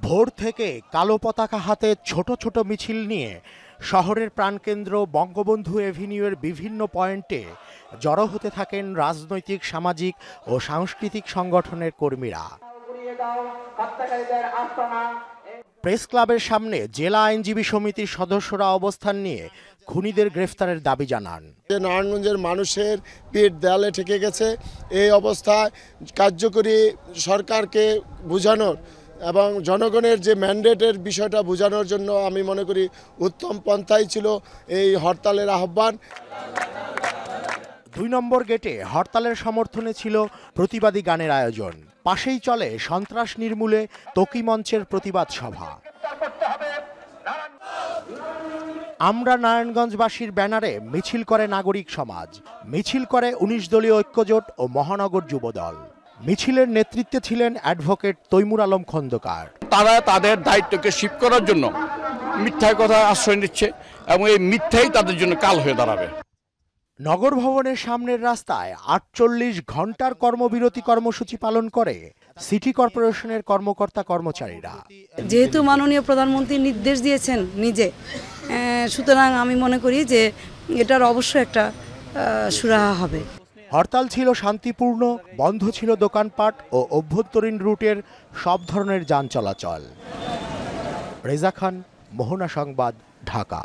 ভোর থেকে কালো পতাকা হাতে ছোট ছোট মিছিল নিয়ে শহরের প্রাণকেন্দ্র বঙ্গবন্ধু এভিনিউয়ের বিভিন্ন পয়েন্টে জড়ো হতে থাকেন রাজনৈতিক, সামাজিক ও সাংস্কৃতিক সংগঠনের কর্মীরা। প্রেস ক্লাবের সামনে জেলা আইনজীবী সমিতির সদস্যরা অবস্থান নিয়ে খুনিদের গ্রেফতারের দাবি জানান। নারায়ণগঞ্জের মানুষের পিঠ দেয়ালে ঠেকে গেছে। এই অবস্থায় কার্যকরী সরকারকে বোঝানোর এবং জনগণের যে ম্যান্ডেটের বিষয়টা বোঝানোর জন্য আমি মনে করি উত্তম পন্থাই ছিল এই হরতালের আহ্বান। ২ নম্বর গেটে হরতালের সমর্থনে ছিল প্রতিবাদী গানের আয়োজন। পাশেই চলে সন্ত্রাস নির্মূলে তকি মঞ্চের প্রতিবাদ সভা। আমরা নারায়ণগঞ্জবাসীর ব্যানারে মিছিল করে নাগরিক সমাজ, মিছিল করে ১৯ দলীয় ঐক্যজোট ও মহানগর যুবদল। মিছিলের নেতৃত্বে ছিলেন অ্যাডভোকেট তৈমুর আলম খন্দকার। তারা তাদের দায়িত্বকে শিফট করার জন্য মিথ্যার কথা আশ্রয় নিচ্ছে এবং এই মিথ্যাই তাদের জন্য কাল হয়ে দাঁড়াবে। নগর ভবনের সামনের রাস্তায় ৪৮ ঘন্টার কর্মবিরতি কর্মসূচি পালন করে সিটি কর্পোরেশনের কর্মকর্তা কর্মচারীরা। যেহেতু মাননীয় প্রধানমন্ত্রী নির্দেশ দিয়েছেন নিজে, সুতরাং আমি মনে করি যে এটার অবশ্যই একটা সুরাহা হবে। হরতাল ছিল শান্তিপূর্ণ, বন্ধ ছিল দোকানপাট ও অভ্যন্তরীণ রুটের সব ধরনের যান চলাচল। রেজা খান, মোহনা সংবাদ, ঢাকা।